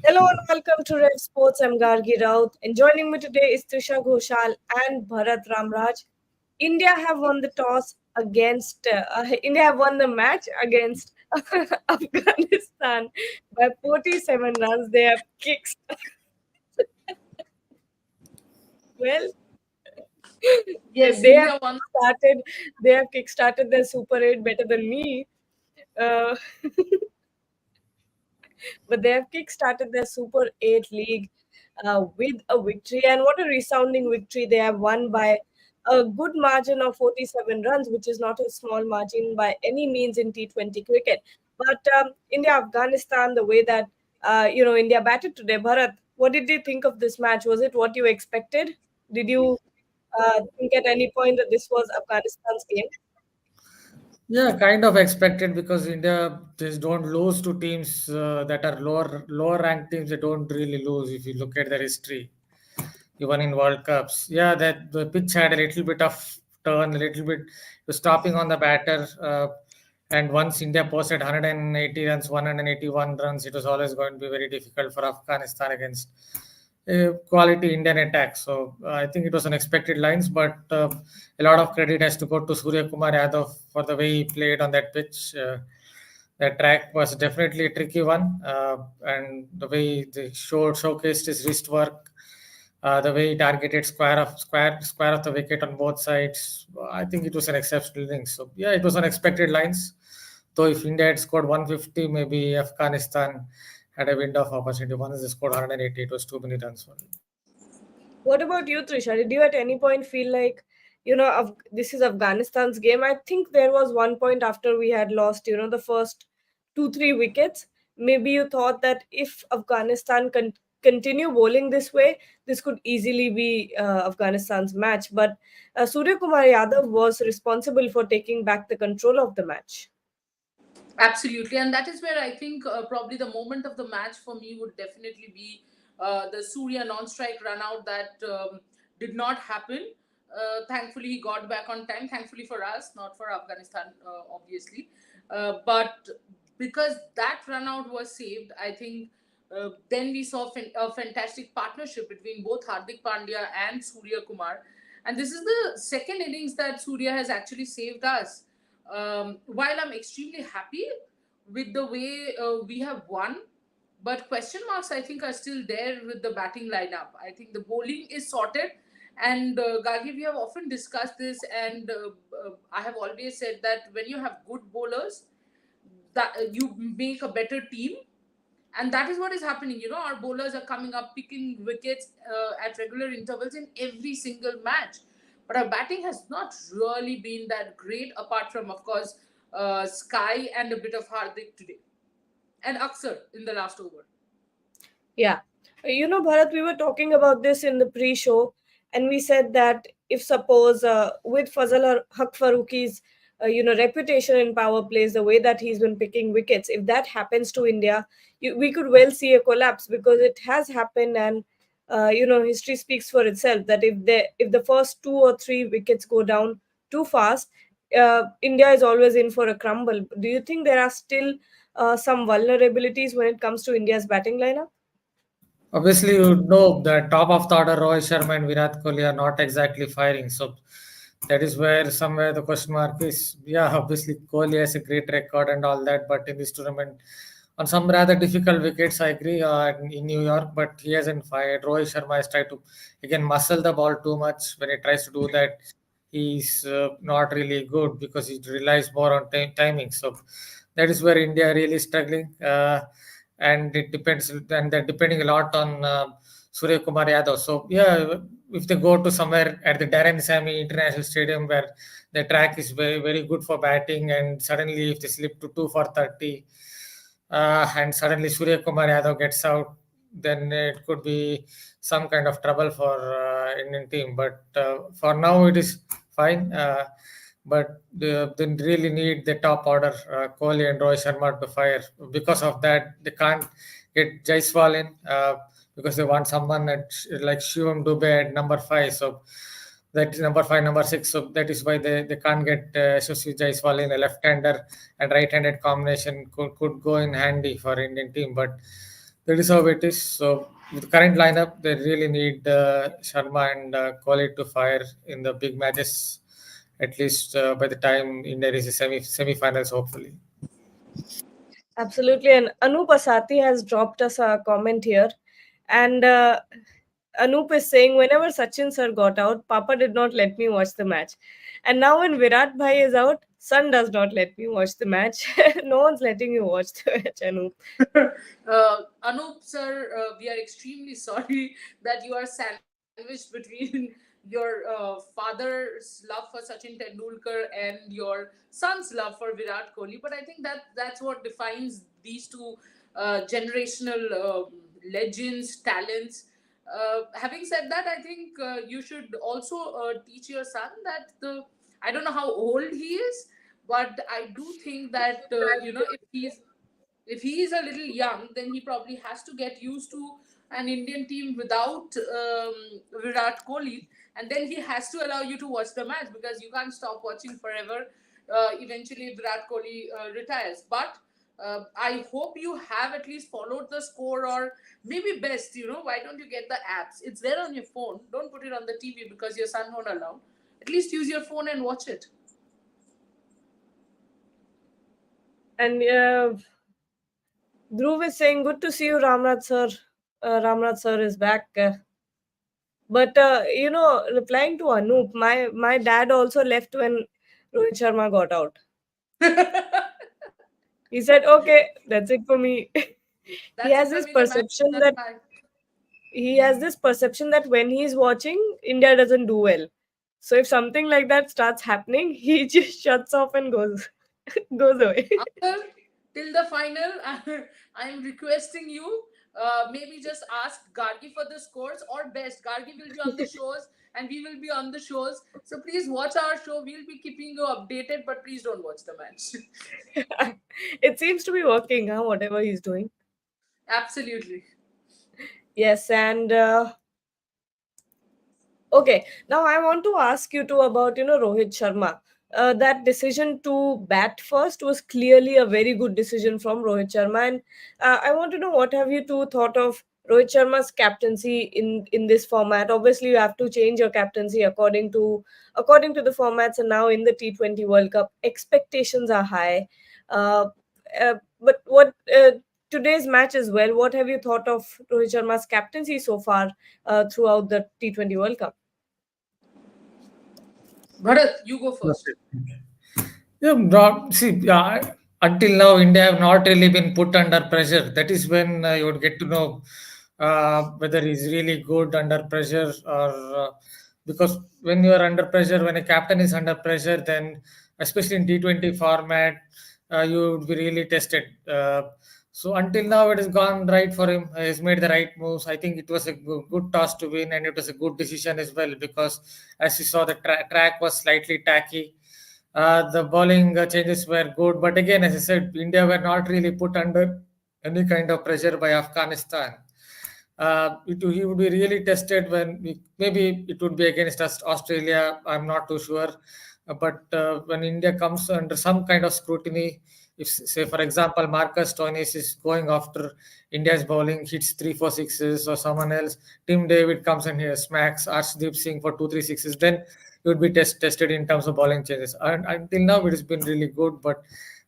Hello and welcome to Red Sports. I'm Gargi Raut, and joining me today is Trisha Ghoshal and Bharat Ramraj. India have won the toss against. India have won the match against Afghanistan by 47 runs. They have kicked. Well, Yes, they have India won. started. They have kick-started their Super 8 better than me. Uh, but they have kick-started their Super 8 league with a victory. And what a resounding victory! They have won by a good margin of 47 runs, which is not a small margin by any means in T20 cricket. But India Afghanistan, the way that India batted today, Bharat, what did you think of this match? Was it what you expected? Did you think at any point that this was Afghanistan's game? Yeah, kind of expected because India just don't lose to teams that are lower ranked teams. They don't really lose if you look at their history, even in World Cups. Yeah, that the pitch had a little bit of turn, a little bit was stopping on the batter. And once India posted 180 runs, 181 runs, it was always going to be very difficult for Afghanistan against quality Indian attack. So I think it was unexpected lines, but a lot of credit has to go to Surya Kumar Yadav for the way he played on that pitch. That track was definitely a tricky one, and the way they showcased his wrist work, the way he targeted square of the wicket on both sides. I think it was an exceptional innings. So yeah, it was unexpected lines. Though if India had scored 150, maybe Afghanistan had a window of opportunity. Once they scored 180, it was too many runs for them. What about you, Trisha? Did you at any point feel like, this is Afghanistan's game? I think there was one point after we had lost, the first two, three wickets. Maybe you thought that if Afghanistan continue bowling this way, this could easily be Afghanistan's match. But Surya Kumar Yadav was responsible for taking back the control of the match. Absolutely, and that is where I think probably the moment of the match for me would definitely be the Surya non-strike run out that did not happen. Thankfully, he got back on time. Thankfully for us, not for Afghanistan, obviously. But because that run out was saved, I think then we saw a fantastic partnership between both Hardik Pandya and Surya Kumar. And this is the second innings that Surya has actually saved us. While I'm extremely happy with the way we have won, but question marks I think are still there with the batting lineup. I think the bowling is sorted, and Gagi, we have often discussed this, and I have always said that when you have good bowlers, that you make a better team, and that is what is happening. Our bowlers are coming up picking wickets at regular intervals in every single match, but our batting has not really been that great, apart from, of course, Sky and a bit of Hardik today, and Aksar in the last over. Yeah. Bharat, we were talking about this in the pre-show, and we said that if suppose with Haq Faruqi's reputation in power plays, the way that he's been picking wickets, if that happens to India, we could well see a collapse because it has happened, and history speaks for itself that if the first two or three wickets go down too fast, India is always in for a crumble. Do you think there are still some vulnerabilities when it comes to India's batting lineup? Obviously, you know the top of the order, Rohit Sharma and Virat Kohli are not exactly firing. So that is where somewhere the question mark is. Yeah, obviously Kohli has a great record and all that, but in this tournament, on some rather difficult wickets, I agree, in New York, but he hasn't fired. Rohit Sharma has tried to again muscle the ball too much. When he tries to do that, he's not really good because he relies more on timing. So that is where India really struggling. And it depends, and they're depending a lot on Surya Kumar Yadav. So yeah, if they go to somewhere at the Darren Sammy International Stadium where the track is very very good for batting, and suddenly if they slip to 2 for 30, and suddenly Surya Kumar Yadav gets out, then it could be some kind of trouble for Indian team. But for now, it is fine. But they really need the top order, Kohli and Rohit Sharma to fire. Because of that, they can't get Jaiswal in because they want someone like Shivam Dubey at number 5. So that is number 5, number 6. So that is why they can't get Yashasvi Jaiswal in. A left-hander and right-handed combination could go in handy for Indian team. But That is how it is. So with the current lineup, they really need Sharma and Kohli to fire in the big matches, at least by the time India reaches semi-finals, hopefully. Absolutely. And Anup Asati has dropped us a comment here. And Anup is saying, whenever Sachin sir got out, Papa did not let me watch the match. And now when Virat Bhai is out, son does not let me watch the match. No one's letting you watch the match, Anup. Anup sir, we are extremely sorry that you are sandwiched between your father's love for Sachin Tendulkar and your son's love for Virat Kohli. But I think that's what defines these two generational legends, talents. Having said that, I think you should also teach your son that the I don't know how old he is, but I do think that if he is a little young, then he probably has to get used to an Indian team without Virat Kohli, and then he has to allow you to watch the match because you can't stop watching forever. Eventually, Virat Kohli retires. But I hope you have at least followed the score, or maybe best, why don't you get the apps? It's there on your phone. Don't put it on the TV because your son won't allow. At least use your phone and watch it. And Dhruv is saying, good to see you, Ramraj sir. Ramraj sir is back. But replying to Anup, my dad also left when Rohit Sharma got out. He said, "Okay, that's it for me." he That's it has for this me. The match is perception done. that Bye. he has this perception that when he's watching, India doesn't do well. So if something like that starts happening, he just shuts off and goes goes away. Uncle, till the final, I am requesting you. Maybe just ask Gargi for the scores, or best, Gargi will be on the shows and we will be on the shows. So please watch our show. We'll be keeping you updated, but please don't watch the match. It seems to be working, huh? Whatever he's doing. Absolutely. Yes, and okay, now I want to ask you too about Rohit Sharma. That decision to bat first was clearly a very good decision from Rohit Sharma, and I want to know what have you two thought of Rohit Sharma's captaincy in this format. Obviously, you have to change your captaincy according to the formats, and now in the T20 World Cup, expectations are high. Uh, but what today's match as well? What have you thought of Rohit Sharma's captaincy so far throughout the T20 World Cup? Bharat, you go first. Yeah, see, until now, India have not really been put under pressure. That is when you would get to know whether he's really good under pressure or because when you are under pressure, when a captain is under pressure, then especially in T20 format, you would be really tested. So until now, it has gone right for him. He's made the right moves. I think it was a good toss to win, and it was a good decision as well because, as you saw, the track was slightly tacky. The bowling changes were good, but again, as I said, India were not really put under any kind of pressure by Afghanistan. He would be really tested maybe it would be against us, Australia. I'm not too sure, but when India comes under some kind of scrutiny, if say for example Marcus Stoinis is going after India's bowling, hits 3 4 sixes, or someone else, Tim David comes in here, smacks Arshdeep Singh for 2 3 sixes, then you would be tested in terms of bowling changes. And until now, it has been really good, but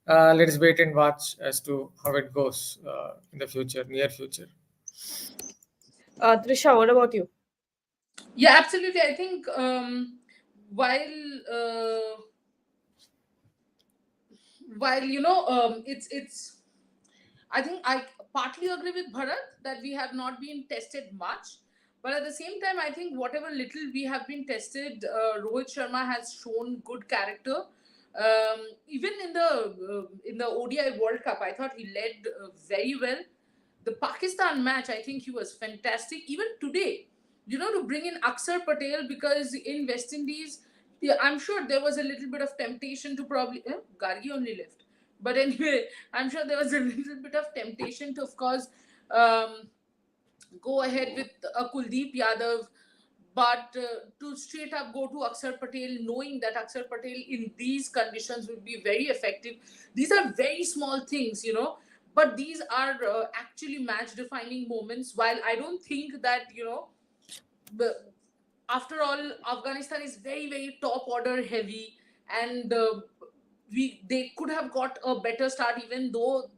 let's wait and watch as to how it goes in the future, near future. Trisha, what about you? Yeah, absolutely. I think while uh, while it's I think I partly agree with Bharat that we have not been tested much, but at the same time, I think whatever little we have been tested, Rohit Sharma has shown good character. Even in the ODI World Cup, I thought he led very well. The Pakistan match, I think he was fantastic. Even today, to bring in Aksar Patel, because in West Indies, yeah, I'm sure there was a little bit of temptation to probably Gargi only left. But anyway, I'm sure there was a little bit of temptation to, of course, um, go ahead with Kuldeep Yadav, but to straight up go to Aksar Patel, knowing that Aksar Patel in these conditions would be very effective. These are very small things, but these are actually match defining moments. While I don't think that, the, after all, Afghanistan is very, very top order heavy, and they could have got a better start, even though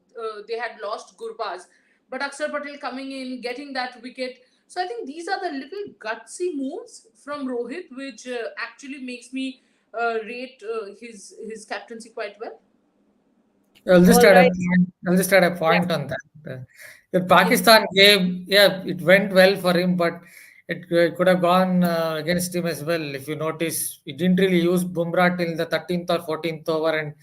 they had lost Gurbaz. But Akshar Patel coming in, getting that wicket. So I think these are the little gutsy moves from Rohit, which actually makes me rate his captaincy quite well. I'll just All add a right. point. I'll just add a Yeah. point on that. The Yes. Pakistan game, yeah, it went well for him, but it could have gone against him as well. If you notice, he didn't really use Bumrah till the 13th or 14th over, and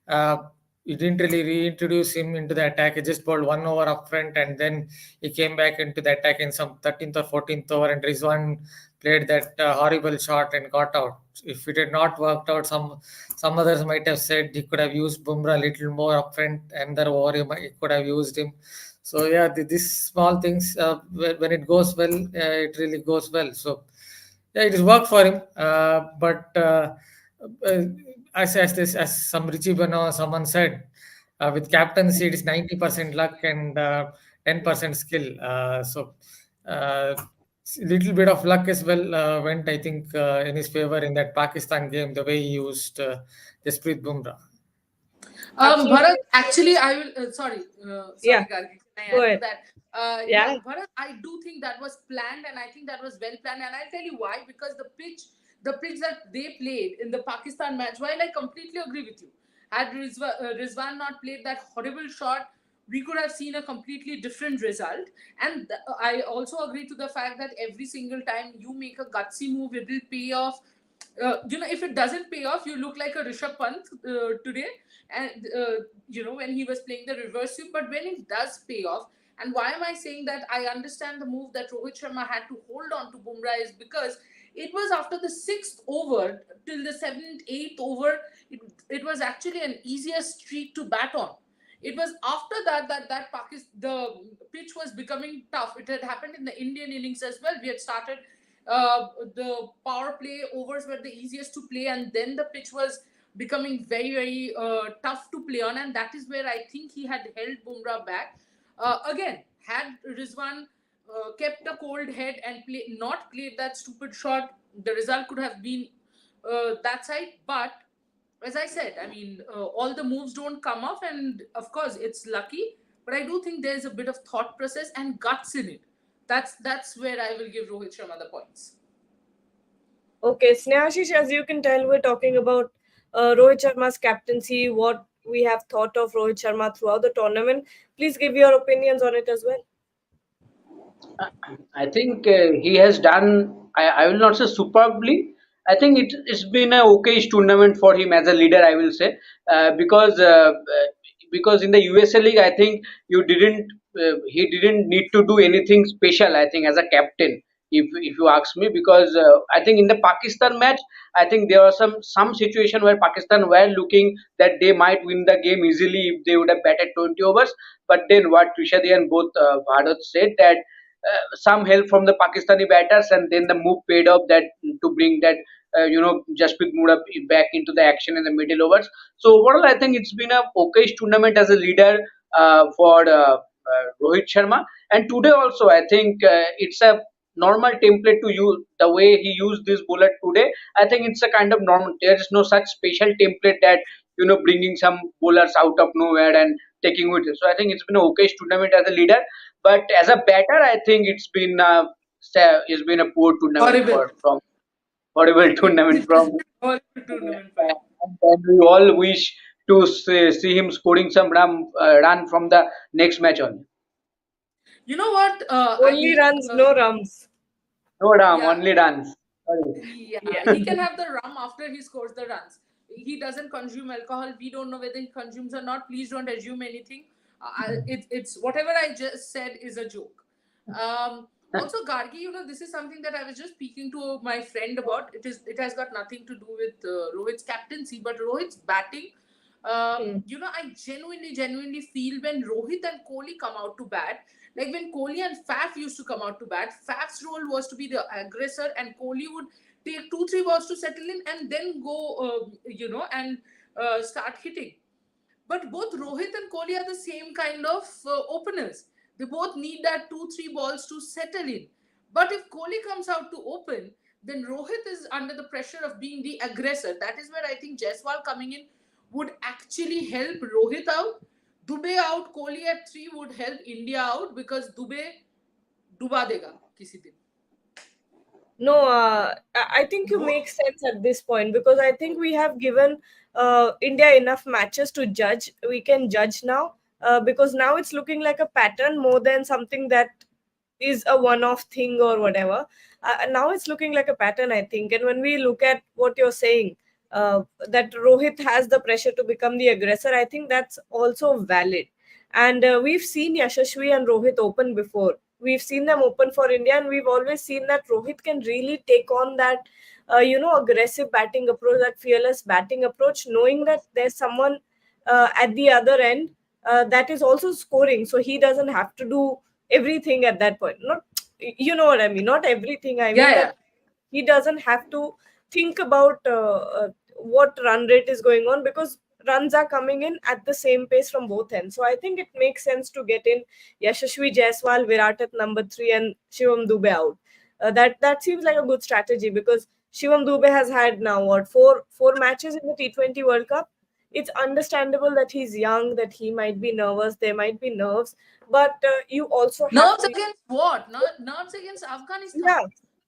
uh, he didn't really reintroduce him into the attack. He just bowled one over up front, and then he came back into the attack in some 13th or 14th over, and Rizwan played that horrible shot and got out. If it had not worked out, some others might have said he could have used Bumrah a little more up front, and the over he could have used him. So yeah, these small things, when it goes well, it really goes well. So yeah, it has worked for him. But uh, as some Richie Beno, someone said, with captaincy, it is 90% luck and 10% skill. Uh, little bit of luck as well went, I think, in his favor in that Pakistan game, the way he used Jasprit Bumrah. Bharat, Absolutely. actually, I will. Sorry, Yeah. Gargi, can I Go add to ahead. that? Yeah. Bharat, I do think that was planned, and I think that was well planned, and I'll tell you why. Because the pitch that they played in the Pakistan match, while I completely agree with you, had Rizwan not played that horrible shot, we could have seen a completely different result. And I also agree to the fact that every single time you make a gutsy move, it will pay off. If it doesn't pay off, you look like a Rishabh Pant today, and when he was playing the reverse sweep. But when it does pay off, and why am I saying that? I understand the move that Rohit Sharma had to hold on to Bumrah is because it was after the sixth over till the seventh, eighth over. It was actually an easier streak to bat on. It was after that Pakistan, the pitch was becoming tough. It had happened in the Indian innings as well. We had started the power play overs were the easiest to play, and then the pitch was becoming very, very tough to play on, and that is where I think he had held Bumrah back. Again, had Rizwan kept a cold head and not played that stupid shot, the result could have been that side. But as I said, I mean, all the moves don't come off, and of course, it's lucky. But I do think there's a bit of thought process and guts in it. That's where I will give Rohit Sharma the points. Okay, Snehashish, as you can tell, we're talking about Rohit Sharma's captaincy, what we have thought of Rohit Sharma throughout the tournament. Please give your opinions on it as well. I think he has done. I will not say superbly. I think it's been a okay tournament for him as a leader. I will say because in the USA League, I think he didn't need to do anything special. I think as a captain, if you ask me, because I think in the Pakistan match, I think there was some situation where Pakistan were looking that they might win the game easily if they would have batted 20 overs. But then what Trishadi and both Bharat said that some help from the Pakistani batters, and then the move paid off that to bring that Jasprit Bumrah back into the action in the middle overs. So overall, I think it's been a okay tournament as a leader for Rohit Sharma, and today also I think it's a normal template to use the way he used this bowler today. I think it's a kind of normal. There is no such special template that bringing some bowlers out of nowhere and taking with it. So I think it's been an okay tournament as a leader, but as a batter, I think it's been a poor tournament Horrible. from horrible tournament It has from. been a horrible tournament for him. And we all wish to see him scoring some run from the next match on. You know what? I Only think, runs, no rums. No ram, yeah, only runs. Sorry. yeah, Yeah. he can have the rum after he scores the runs. He doesn't consume alcohol. We don't know whether he consumes or not. Please don't assume anything. It's whatever I just said is a joke. Also, Gargi, this is something that I was just speaking to my friend about. It has got nothing to do with Rohit's captaincy, but Rohit's batting. Hmm. I genuinely feel when Rohit and Kohli come out to bat, like when Kohli and Faf used to come out to bat, Faf's role was to be the aggressor, and Kohli would take two, three balls to settle in and then go, and start hitting. But both Rohit and Kohli are the same kind of openers. They both need that 2 3 balls to settle in. But if Kohli comes out to open, then Rohit is under the pressure of being the aggressor. That is where I think Jaiswal coming in would actually help Rohit out. Dubey out, Kohli at 3 would help India out because Dubey डुबा देगा किसी दिन. No, I think you No? make sense at this point, because I think we have given India enough matches to judge. We can judge now, because now it's looking like a pattern more than something that is a one-off thing or whatever. Now it's looking like a pattern, I think. And when we look at what you're saying, that Rohit has the pressure to become the aggressor, I think that's also valid. And we've seen Yashasvi and Rohit open before. We've seen them open for India, and we've always seen that Rohit can really take on that, aggressive batting approach, that fearless batting approach, knowing that there's someone at the other end that is also scoring. So he doesn't have to do everything at that point. Not, you know what I mean? Not everything. I Yeah, mean yeah. that he doesn't have to think about what run rate is going on, because runs are coming in at the same pace from both ends. So I think it makes sense to get in Yashasvi Jaiswal, Virat at number 3, and Shivam Dube out. That seems like a good strategy, because Shivam Dube has had now what, four matches in the T20 World Cup. It's understandable that he's young, that he might be nervous, there might be nerves, but you also have Nerves to, against what? Nerves against Afghanistan. yeah,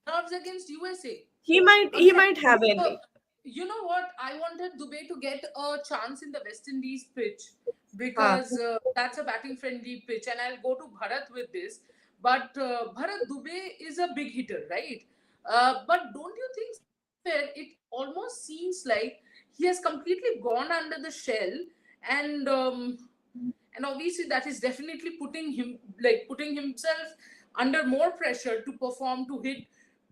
Nerves against USA. he Again, might have any. you know what? I wanted Dubai to get a chance in the West Indies pitch Huh. because that's a batting friendly pitch, and I'll go to Bharat with this. But Bharat Dubey is a big hitter, right? But don't you think somewhere it almost seems like he has completely gone under the shell, and and obviously that is definitely putting himself under more pressure to perform, to hit.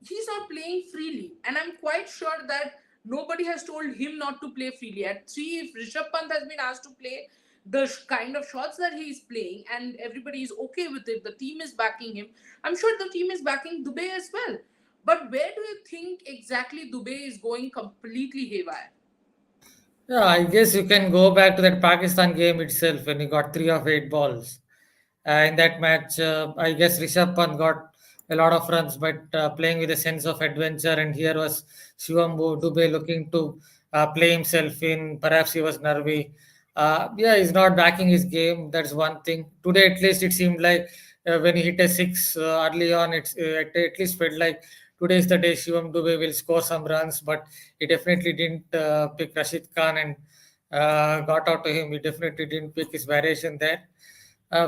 He's not playing freely, and I'm quite sure that nobody has told him not to play freely. At 3, if Rishabh Pant has been asked to play the kind of shots that he is playing and everybody is okay with it, the team is backing him, I'm sure the team is backing Dubey as well. But where do you think exactly Dubey is going completely haywire? Yeah, I guess you can go back to that Pakistan game itself when he got 3 of 8 balls. In that match, I guess Rishabh Pant got a lot of runs, but playing with a sense of adventure. And here was Shivam Dube looking to play himself in. Perhaps he was nervy. Yeah, he's not backing his game. That's one thing. Today, at least, it seemed like when he hit a six early on, it at least felt like today is the day Shivam Dube will score some runs. But he definitely didn't pick Rashid Khan and got out to him. He definitely didn't pick his variation there.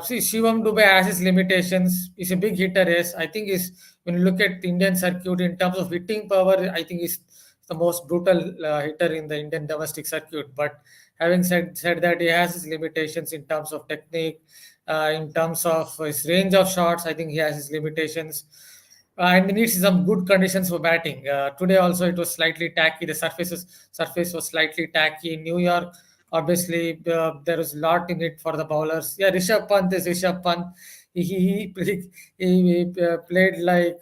See, Shivam Dube has his limitations. He's a big hitter, yes. I think is when you look at the Indian circuit in terms of hitting power, I think he's the most brutal hitter in the Indian domestic circuit. But having said that, he has his limitations in terms of technique, in terms of his range of shots. I think he has his limitations. And he needs some good conditions for batting. Today also it was slightly tacky. The surface was slightly tacky. In New York, obviously, there was a lot in it for the bowlers. Yeah, Rishabh Pant is Rishabh Pant. He played like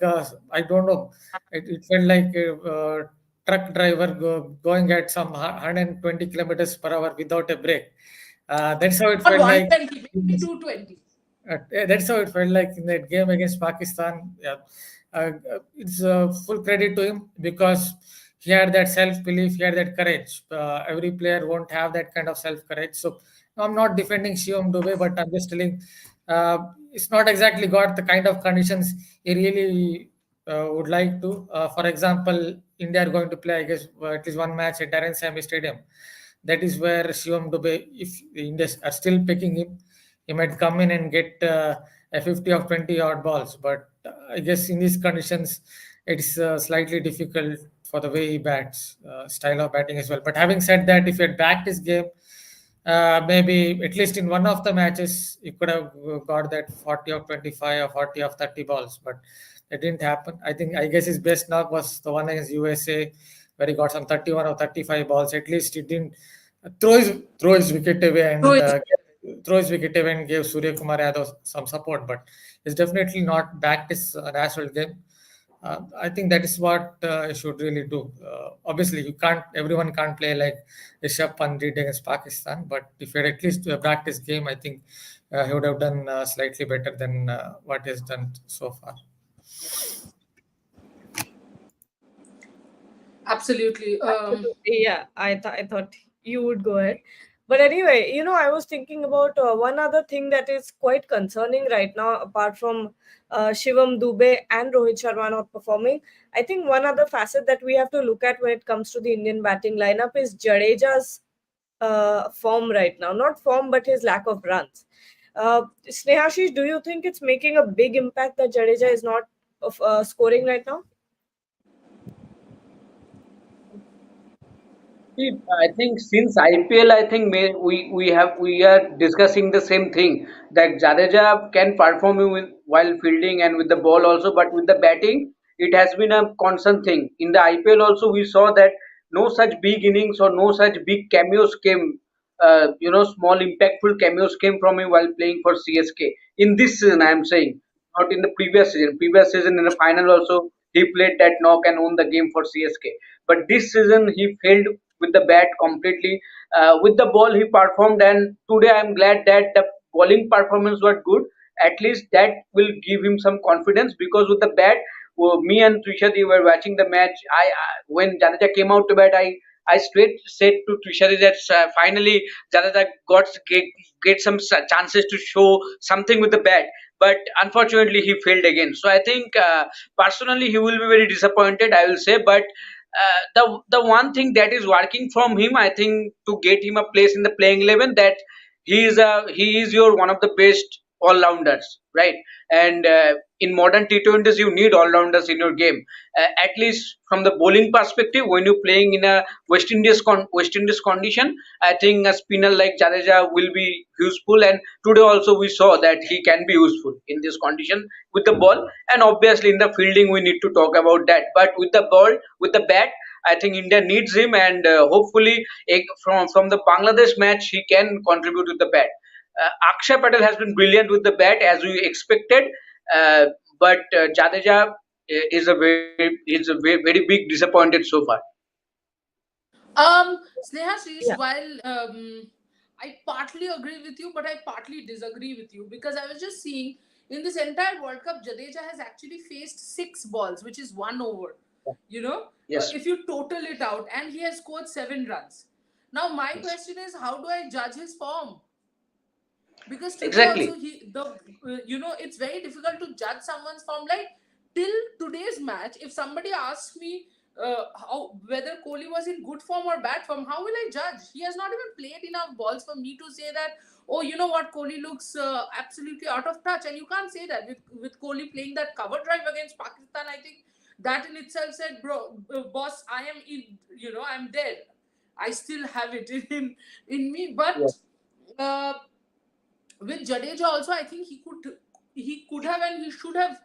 I don't know. It felt like a truck driver going at some 120 kilometers per hour without a break. That's how it Not felt like. 120, maybe 220. Yeah, that's how it felt like in that game against Pakistan. Yeah, it's full credit to him because he had that self belief, he had that courage. Every player won't have that kind of self courage. So I'm not defending Shivam Dube, but I'm just telling it's not exactly got the kind of conditions he really would like to. For example, India are going to play, I guess, at least one match at Darren Sammy Stadium. That is where Shivam Dube, if the Indians are still picking him, he might come in and get a 50 of 20 odd balls. But I guess in these conditions, it's slightly difficult for the way he bats, style of batting as well. But having said that, if he had backed his game, maybe at least in one of the matches, he could have got that 40 of 25 or 40 of 30 balls. But that didn't happen. I guess his best knock was the one against USA, where he got some 31 or 35 balls. At least he didn't throw his wicket away So and throw his wicket away and gave Surya Kumar Yadav some support. But it's definitely not backed his natural game. I think that is what you should really do. Obviously, everyone can't play like Rishabh Pant did against Pakistan, but if you had at least a practice game, I think he would have done slightly better than what he has done so far. Absolutely. Absolutely, yeah. I thought you would go ahead, but anyway, I was thinking about one other thing that is quite concerning right now. Apart from Shivam Dubey and Rohit Sharma not performing, I think one other facet that we have to look at when it comes to the Indian batting lineup is Jadeja's form right now. Not form, but his lack of runs. Snehashish, do you think it's making a big impact that Jadeja is not scoring right now? See, I think since IPL, I think we are discussing the same thing that Jadeja can perform while fielding and with the ball also, but with the batting, it has been a constant thing. In the IPL also, we saw that no such big innings or no such big cameos came. Small impactful cameos came from him while playing for CSK. In this season, I am saying, not in the previous season. Previous season in the final also, he played that knock and won the game for CSK. But this season he failed with the bat completely. With the ball he performed, and today I'm glad that the bowling performance was good. At least that will give him some confidence, because with the bat, me and Trishadi were watching the match. When Jadeja came out to bat, I straight said to Trishadi that finally Jadeja get some chances to show something with the bat. But unfortunately, he failed again. So I think personally he will be very disappointed, I will say. But the one thing that is working from him, I think, to get him a place in the playing 11, that he is your one of the best all rounders, right? And in modern T20s, you need all rounders in your game. At least from the bowling perspective, when you're playing in a West Indies condition, I think a spinner like Jadeja will be useful. And today also we saw that he can be useful in this condition with the ball. And obviously in the fielding, we need to talk about that. But with the ball, with the bat, I think India needs him, and hopefully from the Bangladesh match he can contribute with the bat. Akshay Patel has been brilliant with the bat as we expected, uh, but Jadeja is a very big disappointed so far. Sneha Shrish, Yeah. while I partly agree with you, but I partly disagree with you, because I was just seeing in this entire World Cup, Jadeja has actually faced 6 balls, which is 1 over. Yes, If you total it out, and he has scored 7 runs. Now, my yes, question is, how do I judge his form? Because today also exactly. it's very difficult to judge someone's form, like till today's match. If somebody asks me how whether Kohli was in good form or bad form, how will I judge? He has not even played enough balls for me to say that, oh, you know what, Kohli looks absolutely out of touch. And you can't say that with Kohli playing that cover drive against Pakistan. I think that in itself said, bro, boss, I am in, I'm dead. I still have it in me. But Yes. uh, with Jadeja also, I think he could have and he should have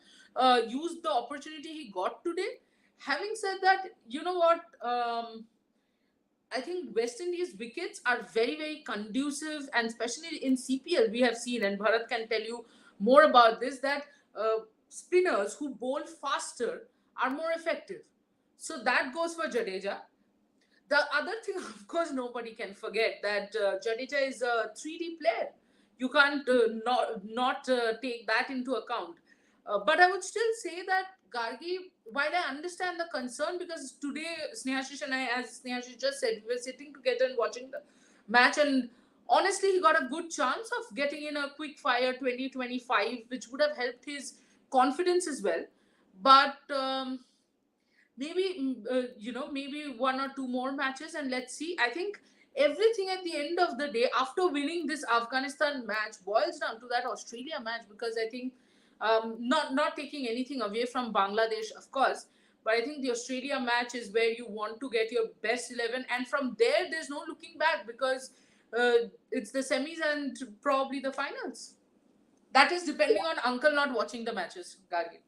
used the opportunity he got today. Having said that, you know what? I think West Indies wickets are very, very conducive, and especially in CPL, we have seen, and Bharat can tell you more about this, that spinners who bowl faster are more effective. So that goes for Jadeja. The other thing, of course, nobody can forget that Jadeja is a 3D player. You can't not take that into account. But I would still say that Gargi, while I understand the concern, because today Snehashish and I, as Snehashish just said, we were sitting together and watching the match, and honestly, he got a good chance of getting in a quick fire 2025, which would have helped his confidence as well. But maybe maybe 1 or 2 more matches, and let's see. I think everything at the end of the day, after winning this Afghanistan match, boils down to that Australia match, because I think not taking anything away from Bangladesh, of course, but I think the Australia match is where you want to get your best 11, and from there there's no looking back, because it's the semis and probably the finals. That is depending on uncle not watching the matches, Gargi.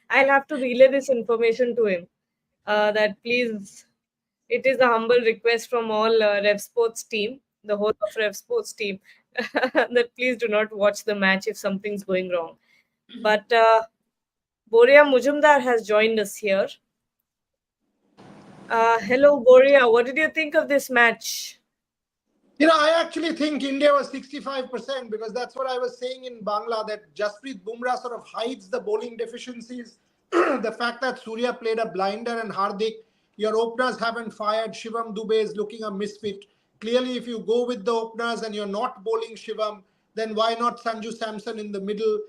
I'll have to relay this information to him. That please, it is a humble request from all Rev Sports team, the whole of Rev Sports team, that please do not watch the match if something's going wrong. But Boria Mujumdar has joined us here. Hello, Boria. What did you think of this match? I actually think India was 65% because that's what I was saying in Bangla that Jasprit Bumrah sort of hides the bowling deficiencies. The fact that Surya played a blinder and Hardik, your openers haven't fired. Shivam Dubey is looking a misfit. Clearly, if you go with the openers and you're not bowling Shivam, then why not Sanju Samson in the middle?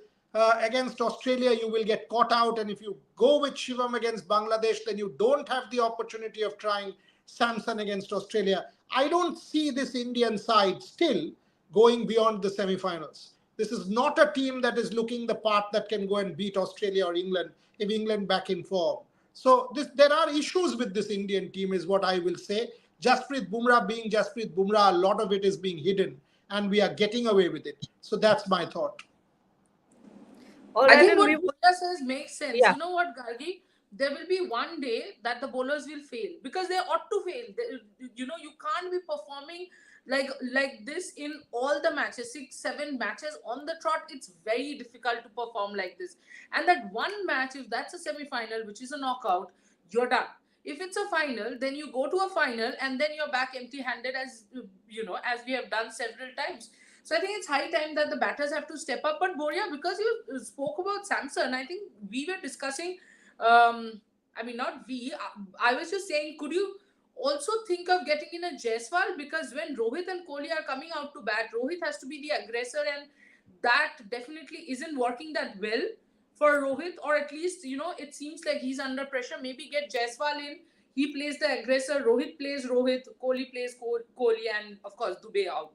Against Australia, you will get caught out. And if you go with Shivam against Bangladesh, then you don't have the opportunity of trying Samson against Australia. I don't see this Indian side still going beyond the semi-finals. This is not a team that is looking the part that can go and beat Australia or England if England back in form. So there are issues with this Indian team is what I will say. Jasprit Bumrah being Jasprit Bumrah, a lot of it is being hidden and we are getting away with it. So that's my thought. All I right, think and what we Bola says makes sense. yeah. You know what, Gargi? There will be one day that the bowlers will fail because they ought to fail. You can't be performing like this in all the matches, 6, 7 matches on the trot. It's very difficult to perform like this. And that one match, if that's a semi-final, which is a knockout, you're done. If it's a final, then you go to a final and then you're back empty-handed, as we have done several times. So I think it's high time that the batters have to step up. But Boria, because you spoke about Samson, I think we were discussing. I mean, not we. I was just saying, could you also think of getting in a Jaiswal? Because when Rohit and Kohli are coming out to bat, Rohit has to be the aggressor, and that definitely isn't working that well for Rohit. Or at least it seems like he's under pressure. Maybe get Jaiswal in. He plays the aggressor. Rohit plays Rohit. Kohli plays Kohli, and of course Dubey out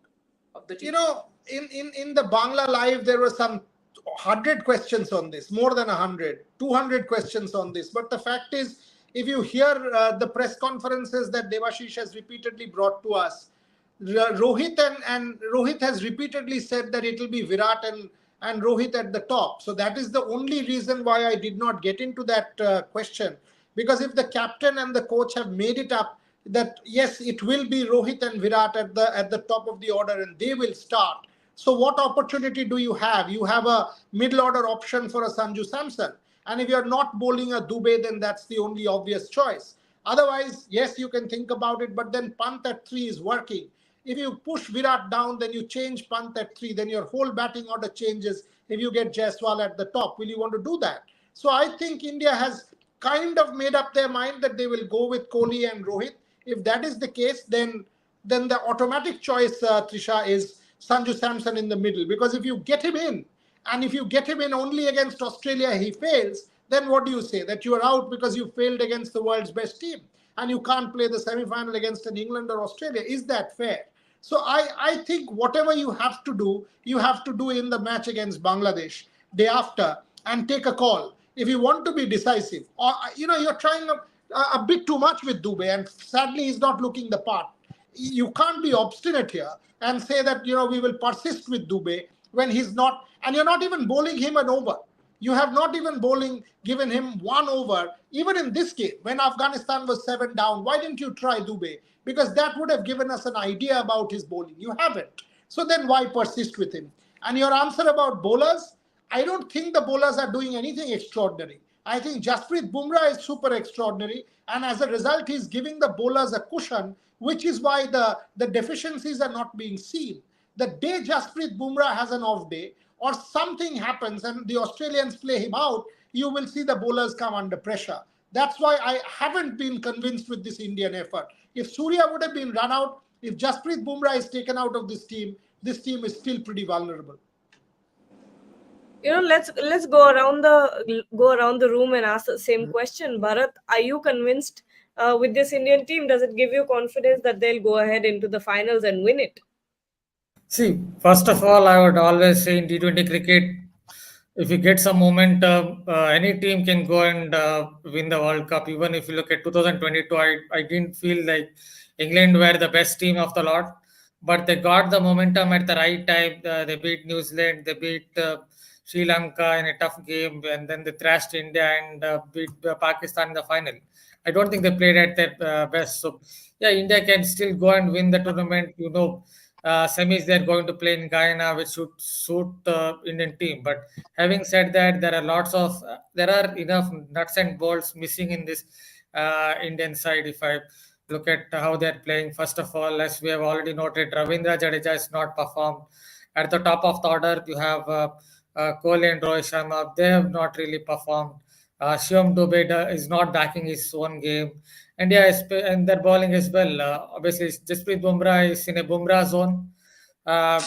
of the team. In the Bangla Live, there were some 100 questions on this, more than 100, 200 questions on this. But the fact is, if you hear the press conferences that Devashish has repeatedly brought to us, Rohit and Rohit has repeatedly said that it will be Virat and Rohit at the top. So that is the only reason why I did not get into that question. Because if the captain and the coach have made it up that yes, it will be Rohit and Virat at the top of the order and they will start. So what opportunity do you have? You have a middle order option for a Sanju Samson. And if you're not bowling a Dubey, then that's the only obvious choice. Otherwise, yes, you can think about it, but then Pant at 3 is working. If you push Virat down, then you change Pant at 3, then your whole batting order changes if you get Jaiswal at the top. Will you want to do that? So I think India has kind of made up their mind that they will go with Kohli and Rohit. If that is the case, then the automatic choice, Trisha, is Sanju Samson in the middle. Because if you get him in, and if you get him in only against Australia, he fails, then what do you say? That you are out because you failed against the world's best team and you can't play the semi-final against an England or Australia. Is that fair? So I think whatever you have to do in the match against Bangladesh day after and take a call. If you want to be decisive, or you're trying a bit too much with Dubey, and sadly he's not looking the part. You can't be obstinate here and say that we will persist with Dubey when he's not, and you're not even bowling him an over. You have not even given him one over. Even in this game, when Afghanistan was 7 down, why didn't you try Dubey? Because that would have given us an idea about his bowling. You haven't. So then why persist with him? And your answer about bowlers, I don't think the bowlers are doing anything extraordinary. I think Jasprit Bumrah is super extraordinary, and as a result, he's giving the bowlers a cushion, which is why the deficiencies are not being seen. The day Jasprit Bumrah has an off day, or something happens and the Australians play him out, you will see the bowlers come under pressure. That's why I haven't been convinced with this Indian effort. If Surya would have been run out, if Jasprit Bumrah is taken out of this team is still pretty vulnerable. Let's go around the room and ask the same question. Bharat, are you convinced with this Indian team? Does it give you confidence that they'll go ahead into the finals and win it? See, first of all, I would always say in T20 cricket, if you get some momentum, any team can go and win the World Cup. Even if you look at 2022, I didn't feel like England were the best team of the lot, but they got the momentum at the right time. They beat New Zealand, they beat Sri Lanka in a tough game, and then they thrashed India and beat Pakistan in the final. I don't think they played at their best. So, yeah, India can still go and win the tournament. semis they're going to play in Guyana, which should suit the Indian team. But having said that, there are enough nuts and bolts missing in this Indian side. If I look at how they're playing, first of all, as we have already noted, Ravindra Jadeja has not performed. At the top of the order, you have Kohli and Rohit Sharma. They have not really performed. Shivam Dubé is not backing his own game, and yeah, and their bowling as well. Obviously, Jasprit Bumrah is in a Bumrah zone.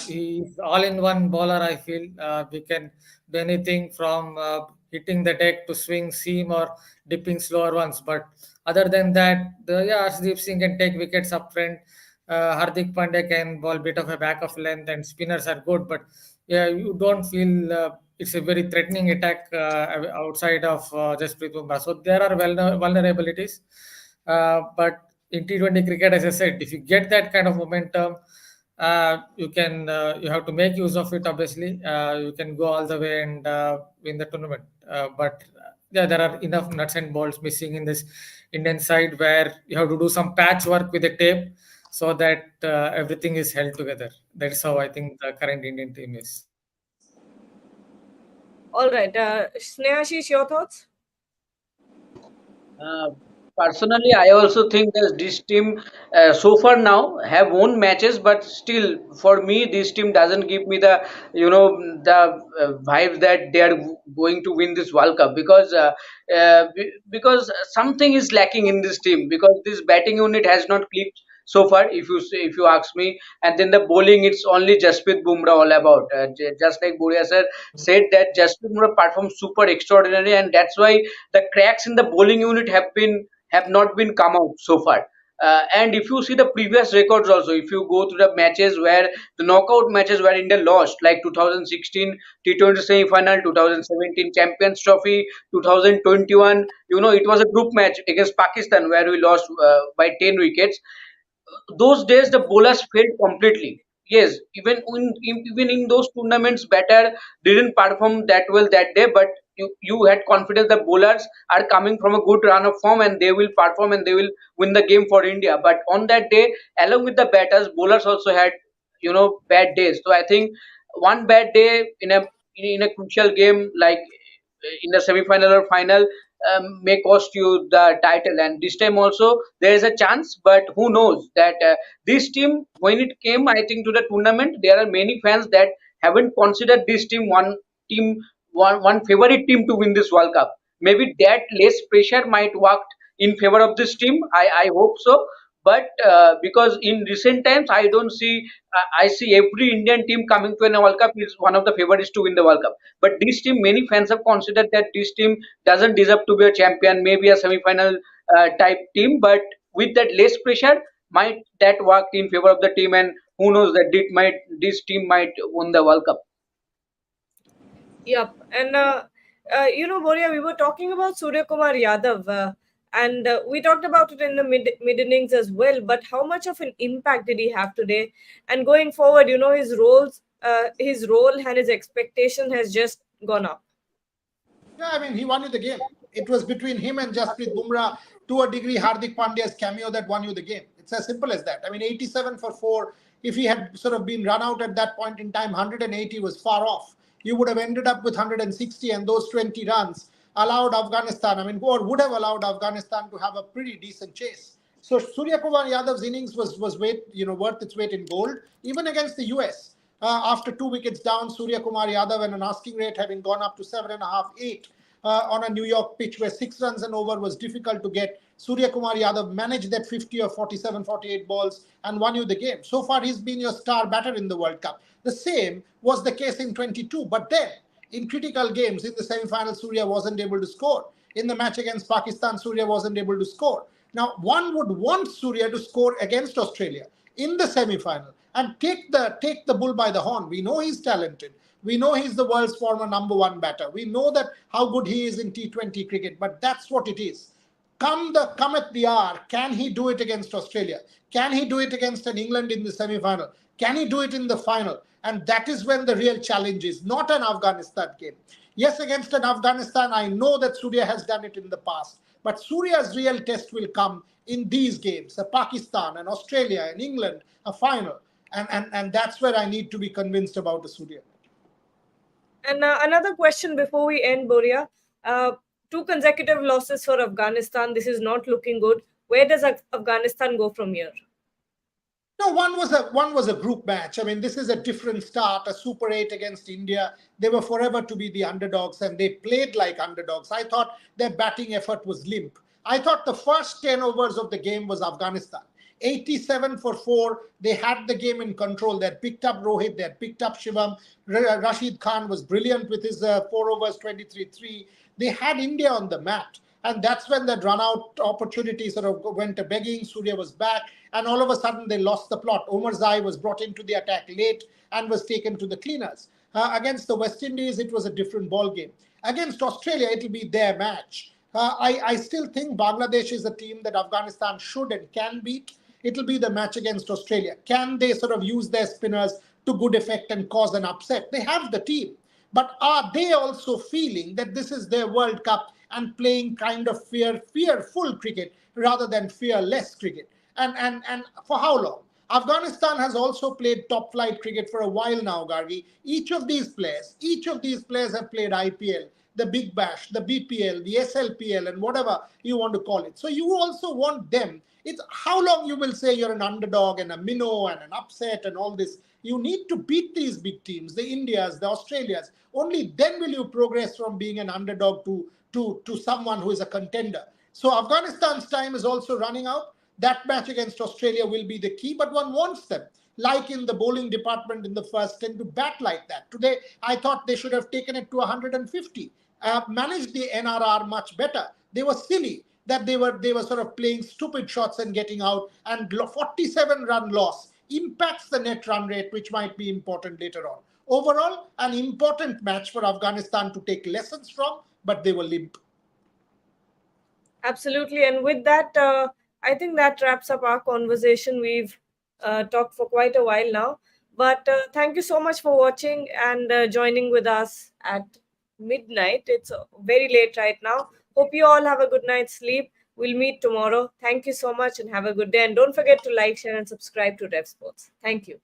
He's all-in-one bowler. I feel we can do anything from hitting the deck to swing seam or dipping slower ones. But other than that, Arshdeep Singh can take wickets up front. Hardik Pandya can bowl bit of a back of length, and spinners are good. But yeah, you don't feel it's a very threatening attack outside of Jasprit Bumrah. So there are vulnerabilities. But in T20 cricket, as I said, if you get that kind of momentum, you have to make use of it. Obviously, you can go all the way and win the tournament. But yeah, there are enough nuts and bolts missing in this Indian side where you have to do some patchwork with the tape so that everything is held together. That's how I think the current Indian team is. All right, Snehashish, your thoughts? Uh, Personally, I also think that this team so far now have won matches, but still, for me, this team doesn't give me the vibe that they are going to win this World Cup because something is lacking in this team because this batting unit has not clicked so far. If you ask me, and then the bowling, it's only Jasprit Bumrah all about. Just like Boria sir said that Jasprit Bumrah performed super extraordinary, and that's why the cracks in the bowling unit have not been come out so far. And if you see the previous records also, if you go to the matches where the knockout matches where India lost, like 2016 T20 semi-final, 2017 Champions Trophy, 2021, it was a group match against Pakistan where we lost by 10 wickets. Those days the bowlers failed completely. Yes, even in those tournaments, batter didn't perform that well that day, but you had confidence the bowlers are coming from a good run of form and they will perform and they will win the game for India. But on that day, along with the batters, bowlers also had bad days. So I think one bad day in a crucial game like in the semi-final or final may cost you the title. And this time also there is a chance, but who knows that this team when it came, I think, to the tournament, there are many fans that haven't considered this team one favorite team to win this World Cup. Maybe that less pressure might work in favor of this team. I hope so. But because in recent times I don't see I see every Indian team coming to a World Cup is one of the favorites to win the World Cup. But this team, many fans have considered that this team doesn't deserve to be a champion, maybe a semi-final type team. But with that less pressure, might that work in favor of the team, and who knows that this team might win the World Cup. Yep. And, Boria, we were talking about Surya Kumar Yadav, and we talked about it in the mid innings as well. But how much of an impact did he have today? And going forward, his role and his expectation has just gone up. Yeah, I mean, he won you the game. It was between him and Jasprit Bumrah, to a degree, Hardik Pandya's cameo that won you the game. It's as simple as that. I mean, 87 for 4. If he had sort of been run out at that point in time, 180 was far off. You would have ended up with 160, and those 20 runs allowed Afghanistan, I mean, or would have allowed Afghanistan to have a pretty decent chase. So Surya Kumar Yadav's innings was worth its weight in gold, even against the US. After 2 wickets down, Surya Kumar Yadav and an asking rate having gone up to 7.5, 8 on a New York pitch where 6 runs and over was difficult to get. Surya Kumar Yadav managed that 50 or 47, 48 balls and won you the game. So far, he's been your star batter in the World Cup. The same was the case in 22. But then, in critical games, in the semi-final, Surya wasn't able to score. In the match against Pakistan, Surya wasn't able to score. Now, one would want Surya to score against Australia in the semi-final and take the bull by the horn. We know he's talented. We know he's the world's former #1 batter. We know that how good he is in T20 cricket, but that's what it is. Come at the hour, can he do it against Australia? Can he do it against an England in the semi-final? Can he do it in the final? And that is when the real challenge is, not an Afghanistan game. Yes, against an Afghanistan, I know that Surya has done it in the past. But Surya's real test will come in these games, a Pakistan, an Australia, an England, a final. And that's where I need to be convinced about the Surya. And another question before we end, Boria. Uh, Two consecutive losses for Afghanistan. This is not looking good. Where does Afghanistan go from here? No, one was a group match. I mean, this is a different start. A Super 8 against India. They were forever to be the underdogs, and they played like underdogs. I thought their batting effort was limp. I thought the first 10 overs of the game was Afghanistan. 87 for 4. They had the game in control. They had picked up Rohit. They had picked up Shivam. Rashid Khan was brilliant with his 4 overs, 23-3. They had India on the mat. And that's when that run out opportunity sort of went a begging. Surya was back, and all of a sudden they lost the plot. Omar Zai was brought into the attack late and was taken to the cleaners. Against the West Indies, it was a different ball game. Against Australia, it'll be their match. I still think Bangladesh is a team that Afghanistan should and can beat. It'll be the match against Australia. Can they sort of use their spinners to good effect and cause an upset? They have the team. But are they also feeling that this is their World Cup and playing kind of fearful cricket rather than fearless cricket? And for how long? Afghanistan has also played top flight cricket for a while now, Gargi. Each of these players have played IPL, the Big Bash, the BPL, the SLPL, and whatever you want to call it. So you also want them. It's how long you will say you're an underdog and a minnow and an upset and all this. You need to beat these big teams, the Indias, the Australias. Only then will you progress from being an underdog to someone who is a contender. So Afghanistan's time is also running out. That match against Australia will be the key, but one wants them, like in the bowling department in the first 10, to bat like that. Today, I thought they should have taken it to 150, managed the NRR much better. They were silly that they were sort of playing stupid shots and getting out, and 47-run loss impacts the net run rate, which might be important later on. Overall, an important match for Afghanistan to take lessons from, but they were limp. Absolutely. And with that, I think that wraps up our conversation. We've talked for quite a while now. But thank you so much for watching and joining with us at midnight. It's very late right now. Hope you all have a good night's sleep. We'll meet tomorrow. Thank you so much and have a good day. And don't forget to like, share, and subscribe to Rev Sports. Thank you.